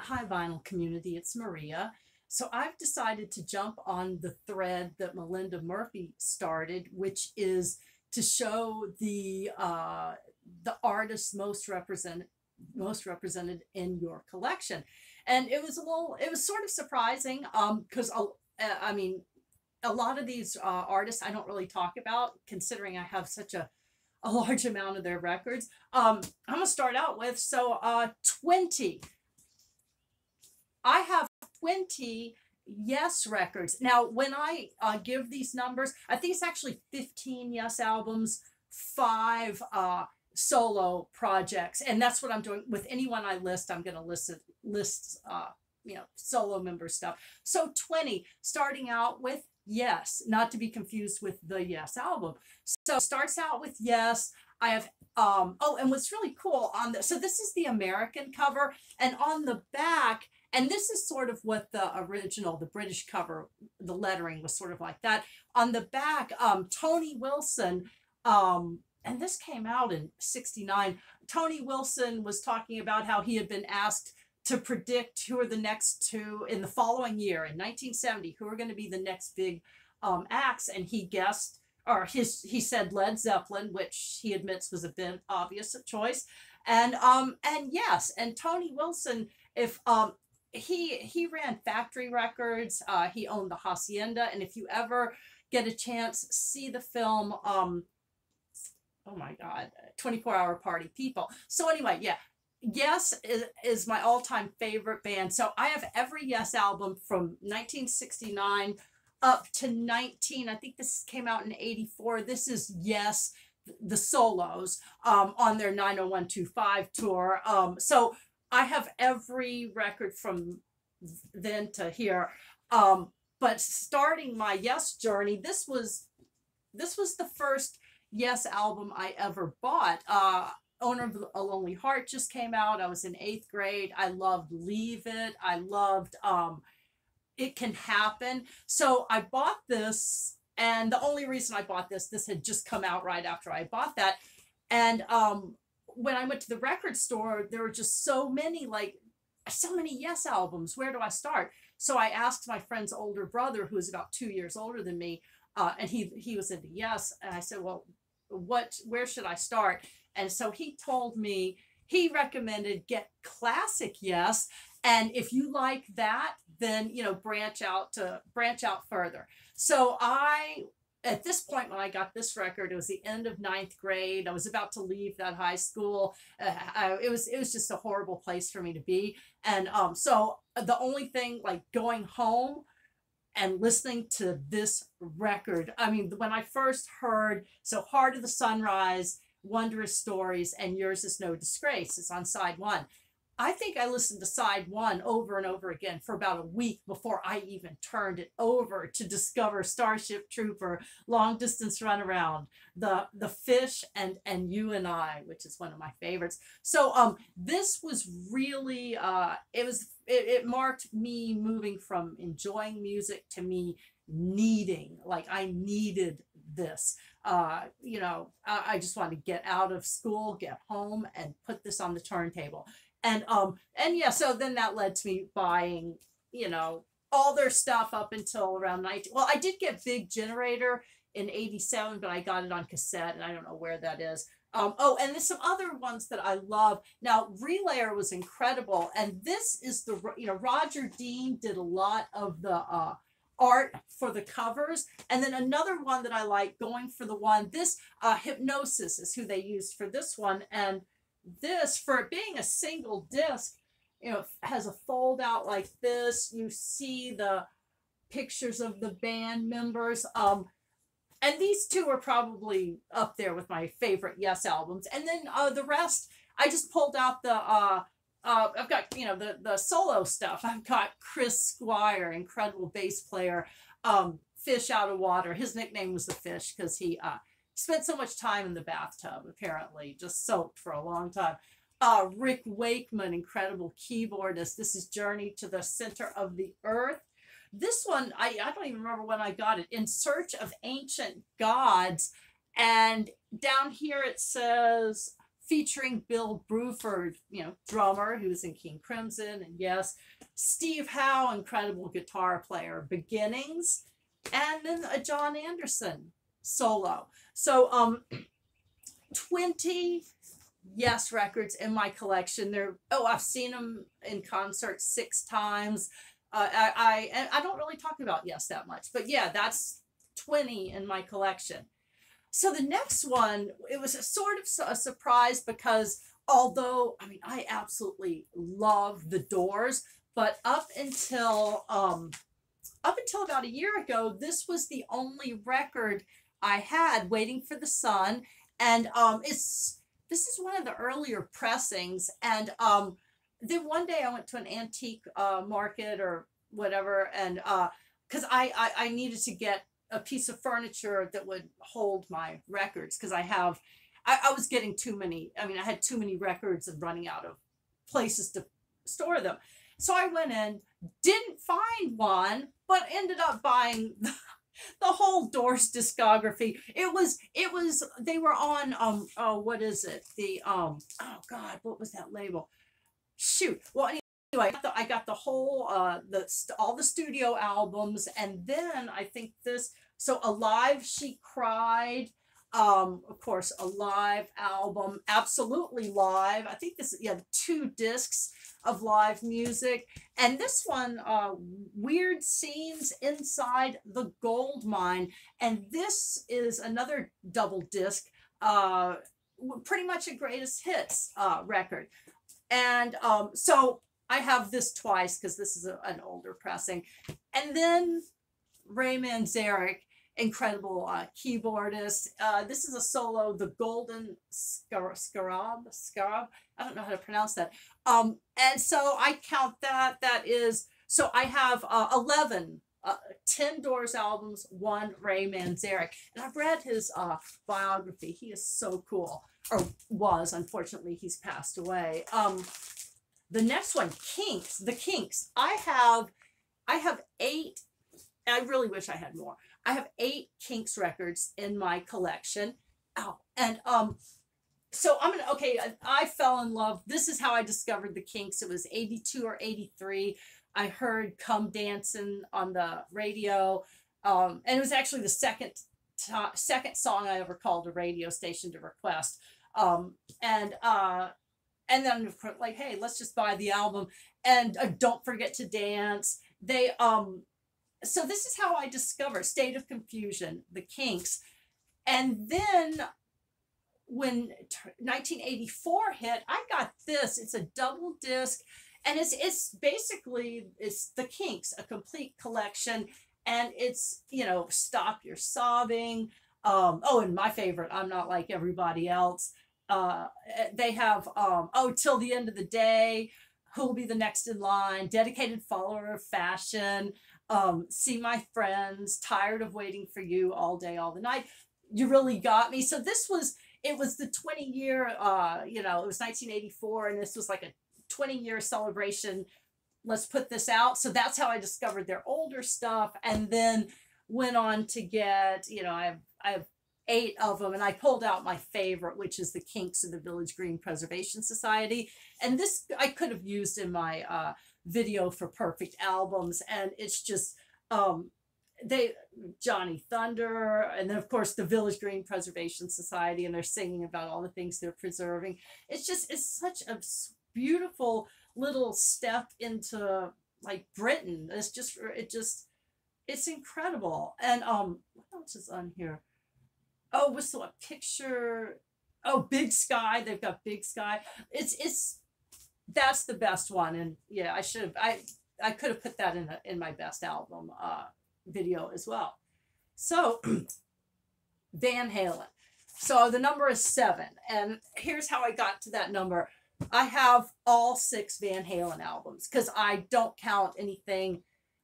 Hi, vinyl community. It's Maria. So I've decided to jump on the thread that Melinda Murphy started, which is to show the artists most represented in your collection. And it was sort of surprising because I mean, a lot of these artists I don't really talk about, considering I have such a large amount of their records. I'm gonna start out with 20. I have 20 Yes records. Now, when I give these numbers, I think it's actually 15 Yes albums, five solo projects, and that's what I'm doing with anyone I list. I'm going to list solo member stuff. So 20, starting out with Yes, not to be confused with the Yes album. So starts out with Yes. I have oh, and what's really cool on this, so this is the American cover, and on the back, and this is sort of what the British cover, the lettering was sort of like that. On the back, Tony Wilson, and this came out in '69. Tony Wilson was talking about how he had been asked to predict who are the next two in the following year, in 1970, who are going to be the next big acts, and he guessed, or he said Led Zeppelin, which he admits was a bit obvious a choice, and yes, and Tony Wilson, if he ran Factory Records, he owned the Hacienda, and if you ever get a chance, see the film, oh my God, 24-Hour Party People. So anyway, yeah, Yes is my all-time favorite band. So I have every Yes album from 1969 up to I think this came out in '84. This is Yes, the solos on their 90125 tour. So I have every record from then to here. But starting my Yes journey, this was the first Yes album I ever bought. Owner of a Lonely Heart just came out. I was in 8th grade. I loved Leave It. I loved It Can Happen. So I bought this, and the only reason I bought this had just come out right after I bought that. And when I went to the record store, there were just so many Yes albums. Where do I start? So I asked my friend's older brother, who was about 2 years older than me, and he was into Yes. And I said, well, where should I start? And so he told me, he recommended get classic Yes, and if you like that, then branch out further. So at this point, when I got this record, it was the end of 9th grade. I was about to leave that high school. It was just a horrible place for me to be, and so the only thing, like going home and listening to this record, I mean, when I first heard So Heart of the Sunrise, Wondrous Stories, and Yours Is No Disgrace, it's on side one. I think I listened to side one over and over again for about a week before I even turned it over to discover Starship Trooper, Long Distance Runaround, the Fish, and You and I, which is one of my favorites. So this was really it marked me moving from enjoying music to me needing, like I needed this. I just wanted to get out of school, get home, and put this on the turntable. And yeah, so then that led to me buying, all their stuff up until around 19. Well, I did get Big Generator in '87, but I got it on cassette, and I don't know where that is. Oh, and there's some other ones that I love. Now, Relayer was incredible, and this is Roger Dean did a lot of the art for the covers, and then another one that I like, going for the one, this Hypnosis is who they used for this one, and this, for it being a single disc, has a fold out like this. You see the pictures of the band members, and these two are probably up there with my favorite Yes albums. And then the rest, I just pulled out I've got, the solo stuff. I've got Chris Squire, incredible bass player, Fish Out of Water. His nickname was the Fish because he spent so much time in the bathtub, apparently, just soaked for a long time. Rick Wakeman, incredible keyboardist. This is Journey to the Center of the Earth. This one, I don't even remember when I got it. In Search of Ancient Gods. And down here it says featuring Bill Bruford, you know, drummer who was in King Crimson, and yes, Steve Howe, incredible guitar player, Beginnings, and then a John Anderson solo. So 20 Yes records in my collection. I've seen them in concert 6 times. I don't really talk about Yes that much, but yeah, that's 20 in my collection. So the next one, it was a sort of a surprise because although, I mean, I absolutely love the Doors, but up until about a year ago, this was the only record I had, Waiting for the Sun, and this is one of the earlier pressings, and then one day I went to an antique market or whatever, and because I needed to get a piece of furniture that would hold my records, because I was getting too many. I mean, I had too many records and running out of places to store them. So I went in, didn't find one, but ended up buying the whole Doors discography. They were on what is it? Oh God, what was that label? Shoot. Well, anyway, I got the whole all the studio albums, and then I think so Alive She Cried, of course, a live album, Absolutely Live. I think this, yeah, 2 discs of live music, and this one, Weird Scenes Inside the Gold Mine, and this is another double disc, pretty much a greatest hits record. And so I have this twice because this is an older pressing. And then Ray Manzarek, incredible keyboardist. This is a solo, the Golden Scarab. I don't know how to pronounce that. And so I count that. So I have 10 Doors albums, 1 Ray Manzarek. And I've read his biography. He is so cool. Or was, unfortunately, he's passed away. The next one, Kinks. The Kinks. I have 8. I really wish I had more. I have 8 Kinks records in my collection. Oh, and so I fell in love. This is how I discovered the Kinks. It was 82 or 83. I heard Come Dancin' on the radio. And it was actually the second song I ever called a radio station to request. And then like, hey, let's just buy the album, and Don't Forget to Dance. So this is how I discover State of Confusion, the Kinks. And then when 1984 hit, I got this. It's a double disc, and it's basically the Kinks, a complete collection, and it's, you know, Stop Your Sobbing. And my favorite, I'm Not Like Everybody Else. They have Till the End of the Day, Who'll Be the Next in Line, Dedicated Follower of Fashion, See My Friends, Tired of Waiting for You, All Day, All the Night, You Really Got Me. So it was the 20-year, it was 1984, and this was like a 20-year celebration. Let's put this out. So that's how I discovered their older stuff, and then went on to get, I have 8 of them, and I pulled out my favorite, which is the Kinks of the Village Green Preservation Society. And this I could have used in my video for perfect albums, and it's just Johnny Thunder, and then of course the Village Green Preservation Society, and they're singing about all the things they're preserving. It's such a beautiful little step into like Britain. It's incredible. And what else is on here? Oh, whistle a picture. Oh, Big Sky. They've got Big Sky. That's the best one. And yeah, I could have put that in my best album video as well. So Van Halen. So the number is 7, and here's how I got to that number. I have all 6 Van Halen albums because I don't count anything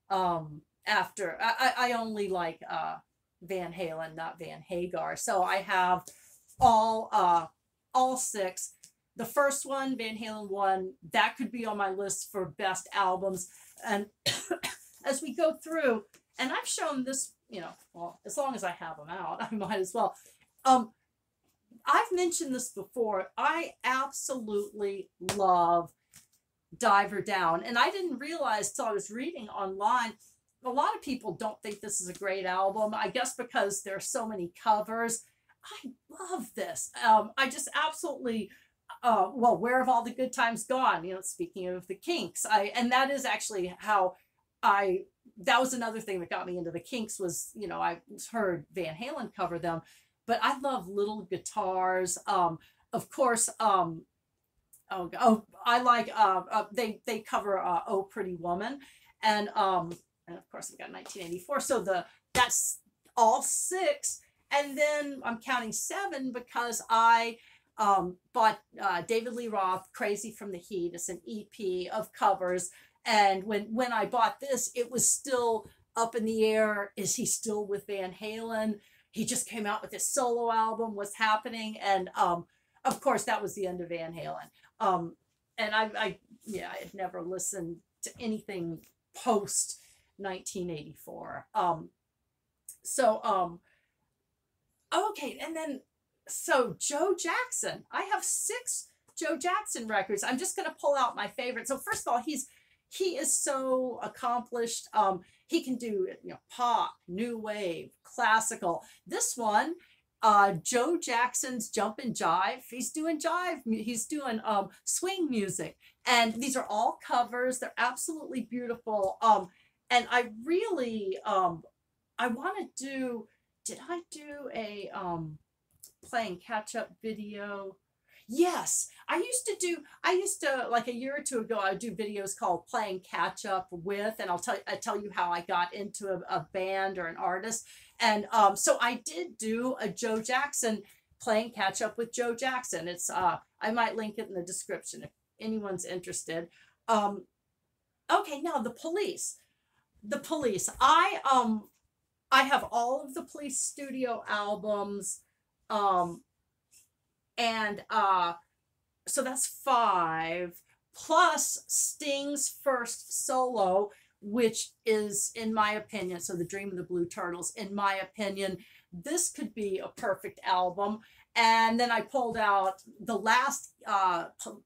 after. I only like Van Halen, not Van Hagar. So I have all 6. The first one, Van Halen 1, that could be on my list for best albums. And as we go through, and I've shown this, well, as long as I have them out, I might as well. I've mentioned this before. I absolutely love Diver Down. And I didn't realize till I was reading online, a lot of people don't think this is a great album. I guess because there's so many covers. I love this. I just absolutely, well, Where Have All the Good Times Gone? You know, speaking of the Kinks, and that is actually how that was another thing that got me into the Kinks was, you know, I heard Van Halen cover them, but I love little guitars. Of course, I like they cover Oh Pretty Woman, and of course we got 1984. So that's all six, and then I'm counting seven because I bought David Lee Roth Crazy from the Heat. It's an EP of covers, and when I bought this, it was still up in the air. Is he still with Van Halen? He just came out with his solo album. What's happening? And of course, that was the end of Van Halen. And I had never listened to anything post 1984. Okay, and then so Joe Jackson. I have 6 Joe Jackson records. I'm just going to pull out my favorite. So first of all, he is so accomplished. He can do, you know, pop, new wave, classical. This one, Joe Jackson's Jump and Jive. He's doing jive. He's doing swing music, and these are all covers. They're absolutely beautiful. And I really I want to do. Did I do a playing catch up video? Yes, I used to like a year or two ago, I would do videos called Playing Catch Up With, and I tell you how I got into a band or an artist. And so I did do a Joe Jackson Playing Catch Up with Joe Jackson. It's I might link it in the description if anyone's interested. Okay, now the Police. The Police. I have all of the Police studio albums. And so that's 5 plus Sting's first solo, which is, in my opinion, so The Dream of the Blue Turtles, in my opinion, this could be a perfect album. And then I pulled out the last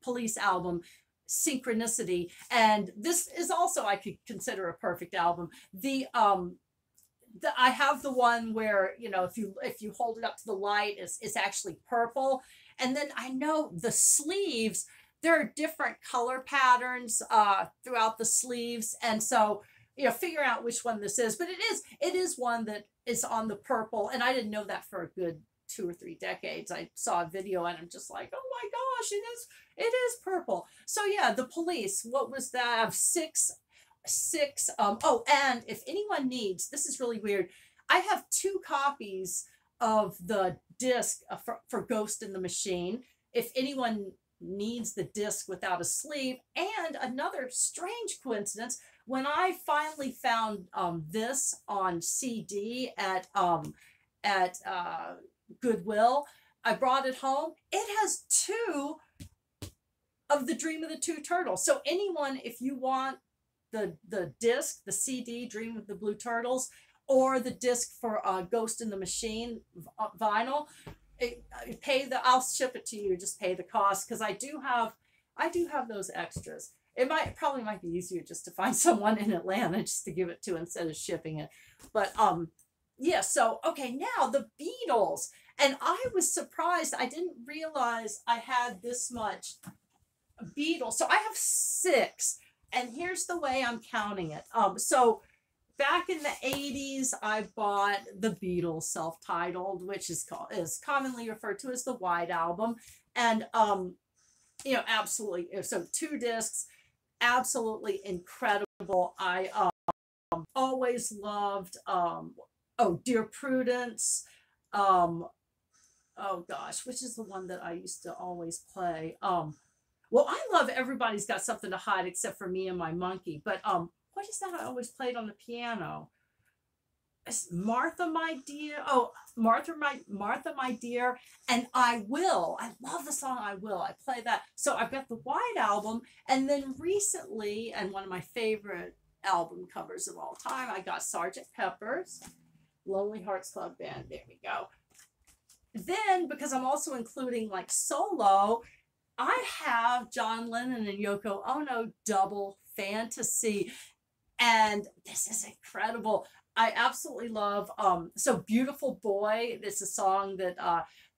Police album, Synchronicity, and this is also, I could consider a perfect album. I have the one where, you know, if you hold it up to the light, it's actually purple. And then I know the sleeves, there are different color patterns throughout the sleeves. And so, you know, figure out which one this is. But it is one that is on the purple. And I didn't know that for a good 2 or 3 decades. I saw a video and I'm just like, oh my gosh, it is purple. So yeah, the Police, what was that? I have 6. Oh, and if anyone needs, this is really weird, I have 2 copies of the disc for Ghost in the Machine if anyone needs the disc without a sleeve. And another strange coincidence, when I finally found this on CD at Goodwill, I brought it home. It has 2 of The Dream of the Two Turtles. So anyone, if you want the disc, the CD, Dream of the Blue Turtles, or the disc for Ghost in the Machine vinyl, I'll ship it to you. Just pay the cost, because I do have those extras. It probably might be easier just to find someone in Atlanta just to give it to instead of shipping it. But yeah. So okay, now the Beatles, and I was surprised. I didn't realize I had this much Beatles. So I have 6. And here's the way I'm counting it. So back in the 80s, I bought the Beatles self-titled, which is commonly referred to as the White Album. And, you know, absolutely. So 2 discs, absolutely incredible. I always loved, Dear Prudence. Oh gosh, which is the one that I used to always play? Well, I love Everybody's Got Something to Hide Except for Me and My Monkey. But what is that I always played on the piano? It's Martha, My Dear. Oh, Martha, My Dear. And I Will. I love the song I Will. I play that. So I've got the White Album. And then recently, and one of my favorite album covers of all time, I got Sgt. Pepper's Lonely Hearts Club Band. There we go. then, because I'm also including like solo, I have John Lennon and Yoko Ono double fantasy. And this is incredible. I absolutely love so Beautiful Boy. It's a song that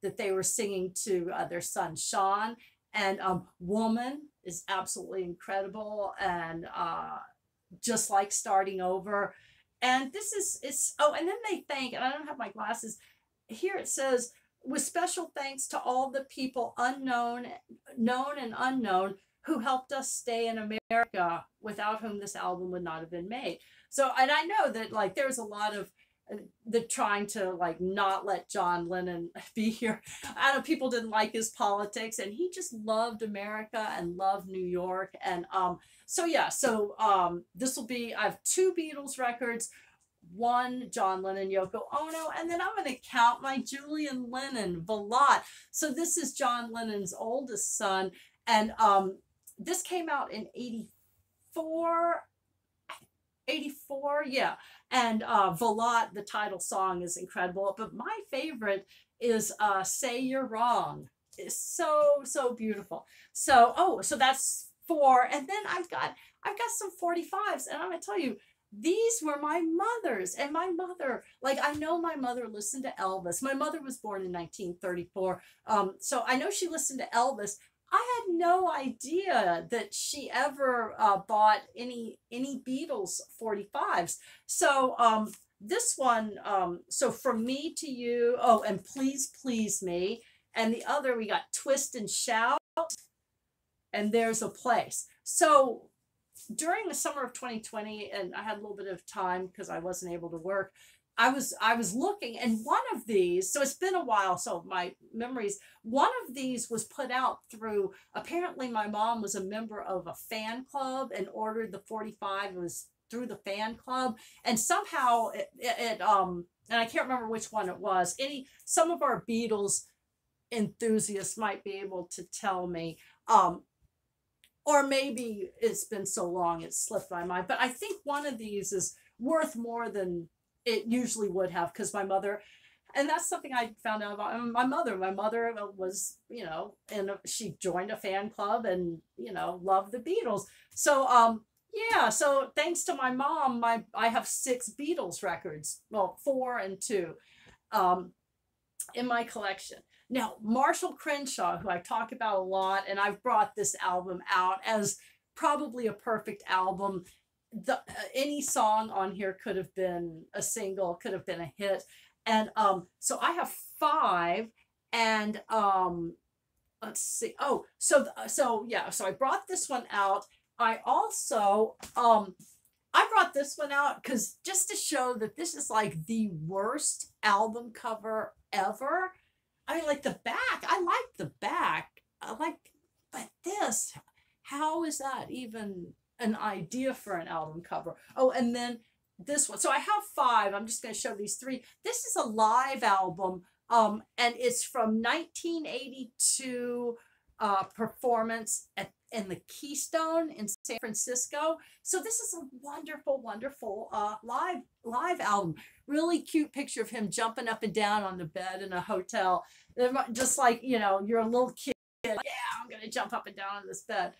that they were singing to their son Sean. And Woman is absolutely incredible, and just like starting over. And this is it's oh, and then they thank, and I don't have my glasses here. It says, with special thanks to all the people unknown, known and unknown, who helped us stay in America, without whom this album would not have been made. So, and I know that like there's a lot of the trying to like not let John Lennon be here. I know people didn't like his politics, and he just loved America and loved New York. And so yeah, so this will be, I have two Beatles records, one John Lennon, Yoko Ono, and then I'm going to count my Julian Lennon, Velat. So this is John Lennon's oldest son, and this came out in 84, 84, yeah. And Velat, the title song, is incredible. But my favorite is Say You're Wrong. It's so beautiful. So, oh, so that's four. And then I've got some 45s, and I'm gonna tell you, these were my mother's. And my mother, like, I know my mother listened to Elvis. My mother was born in 1934. So I know she listened to Elvis. I had no idea that she ever bought any Beatles 45s. So this one, so From Me to You, oh, and Please Please Me, and the other we got Twist and Shout, and There's a Place. So during the summer of 2020, and I had a little bit of time because I wasn't able to work, I was looking, and one of these, so it's been a while, so my memories, one of these was put out through, apparently my mom was a member of a fan club and ordered the 45. It was through the fan club, and somehow it and I can't remember which one it was. Some of our Beatles enthusiasts might be able to tell me, or maybe it's been so long it slipped my mind, but I think one of these is worth more than it usually would have, because my mother, and that's something I found out about my mother. My mother was, and she joined a fan club, and loved the Beatles. So yeah, so thanks to my mom, I have 6 Beatles records, well, 4 and 2, in my collection. Now, Marshall Crenshaw, who I talk about a lot, and I've brought this album out as probably a perfect album. Any song on here could have been a single, could have been a hit. And so I have 5, and let's see. Oh, so yeah, so I brought this one out. I also I brought this one out because just to show that this is like the worst album cover ever. I mean, like the back, I like the back. But this, how is that even an idea for an album cover? Oh, and then this one. So I have 5. I'm just going to show these 3. This is a live album, and it's from 1982 performance in the Keystone in San Francisco. So this is a wonderful, wonderful live album. Really cute picture of him jumping up and down on the bed in a hotel, just like you're a little kid. Like, yeah, I'm gonna jump up and down on this bed.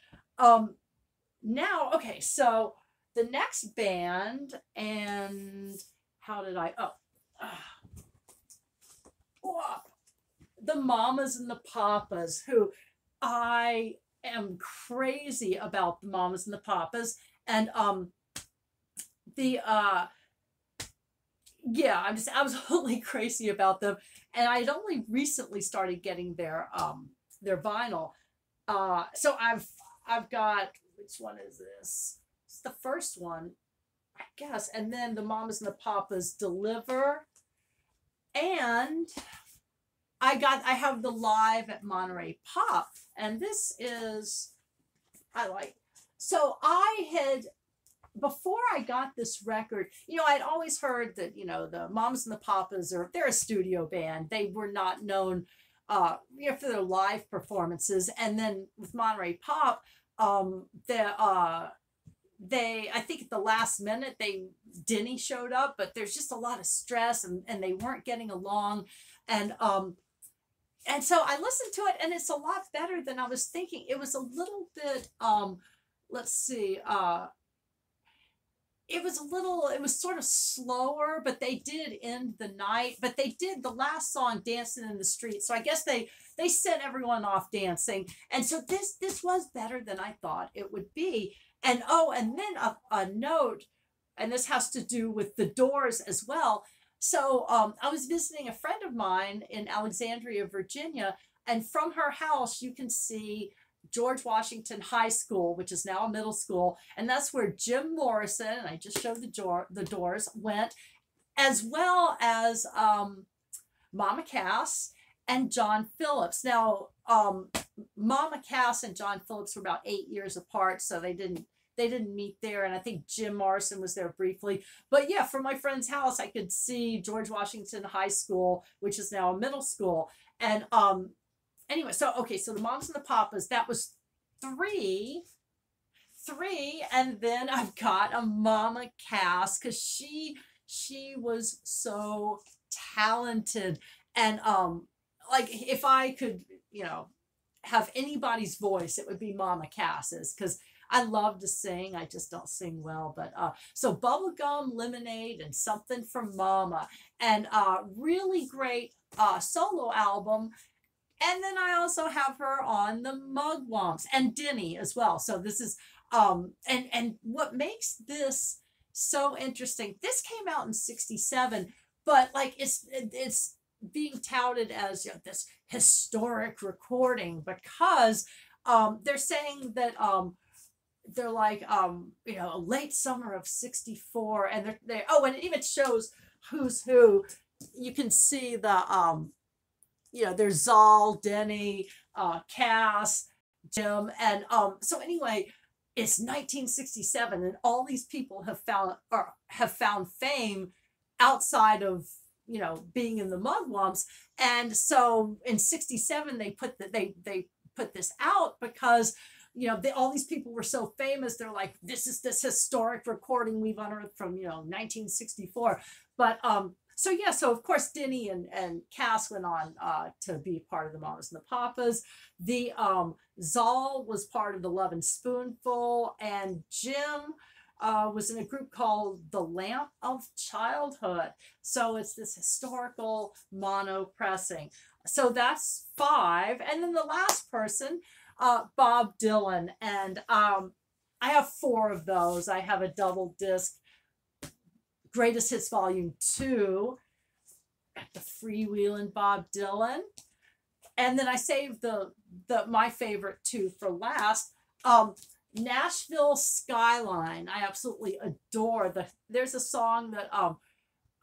Now, okay, so the next band, and how did I? The Mamas and the Papas, who I am crazy about. The Mamas and the Papas, and yeah, I'm just absolutely crazy about them. And I'd only recently started getting their vinyl. So I've got, which one is this? It's the first one, I guess. And then the Mamas and the Papas, Deliver. And I have the Live at Monterey Pop. And this is, so I had, before I got this record, I'd always heard that, the Mamas and the Papas they're a studio band. They were not known, for their live performances. And then with Monterey Pop, I think at the last minute, Denny showed up, but there's just a lot of stress, and they weren't getting along. And and so I listened to it, and it's a lot better than I was thinking. It was a little bit, let's see, it was sort of slower, but they did end the night. But they did the last song, Dancing in the Street. So I guess they sent everyone off dancing. And so this was better than I thought it would be. And oh, and then a note, and this has to do with the Doors as well. So I was visiting a friend of mine in Alexandria, Virginia, and from her house you can see George Washington High School, which is now a middle school, and that's where Jim Morrison, and I just showed the Doors, went, as well as Mama Cass and John Phillips. Now, Mama Cass and John Phillips were about 8 years apart, so they didn't meet there, and I think Jim Morrison was there briefly. But yeah, from my friend's house, I could see George Washington High School, which is now a middle school, and anyway, so okay, so the Moms and the Papas, that was three, and then I've got a Mama Cass, because she was so talented, and like if I could, have anybody's voice, it would be Mama Cass's, because I love to sing. I just don't sing well, but so Bubblegum Lemonade and Something from Mama, and really great solo album. And then I also have her on the Mugwumps and Denny as well. So this is and what makes this so interesting, this came out in 67, but like it's being touted as this historic recording, because they're saying that they're like a late summer of 64, and they and it even shows who's who. You can see the there's Zal, Denny, Cass, Jim, and so anyway, it's 1967, and all these people have found fame outside of being in the Mugwumps, and so in 67 they put this out because all these people were so famous. They're like, this is this historic recording we've unearthed from 1964, but so yeah, so of course Denny and Cass went on to be part of the Mamas and the Papas. The Zal was part of the Love and Spoonful, and Jim was in a group called the Lamp of Childhood. So it's this historical mono pressing. So that's 5, and then the last person, Bob Dylan, and I have 4 of those. I have a double disc. Greatest Hits Volume 2, the Freewheelin' Bob Dylan, and then I saved the my favorite 2 for last. Nashville Skyline, I absolutely adore. There's a song that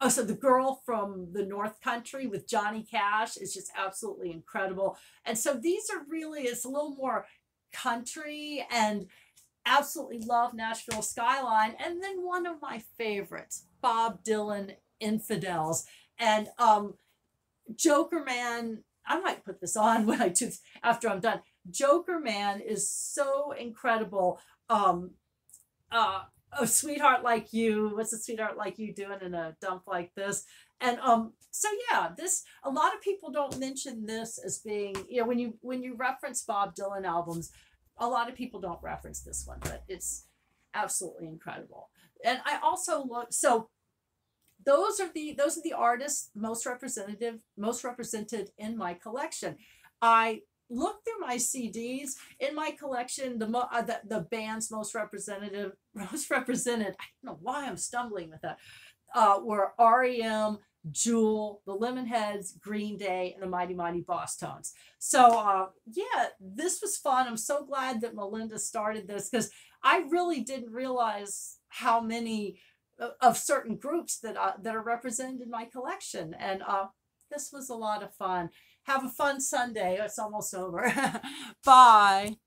so The Girl from the North Country with Johnny Cash is just absolutely incredible. And so these are really, it's a little more country, and absolutely love Nashville Skyline. And then one of my favorites, Bob Dylan, Infidels. And Joker Man, I might put this on when I do after I'm done. Joker Man is so incredible. Oh, Sweetheart Like You, what's a sweetheart like you doing in a dump like this? And so yeah, this, a lot of people don't mention this as being, when you reference Bob Dylan albums, a lot of people don't reference this one, but it's absolutely incredible. And I also look, so those are the artists most represented in my collection. I look through my CDs in my collection. The bands most represented. I don't know why I'm stumbling with that. Were REM, Jewel, the Lemonheads, Green Day, and the Mighty Mighty Boss Tones. So yeah, this was fun. I'm so glad that Melinda started this, because I really didn't realize how many of certain groups that are represented in my collection, and this was a lot of fun. Have a fun Sunday. It's almost over. Bye.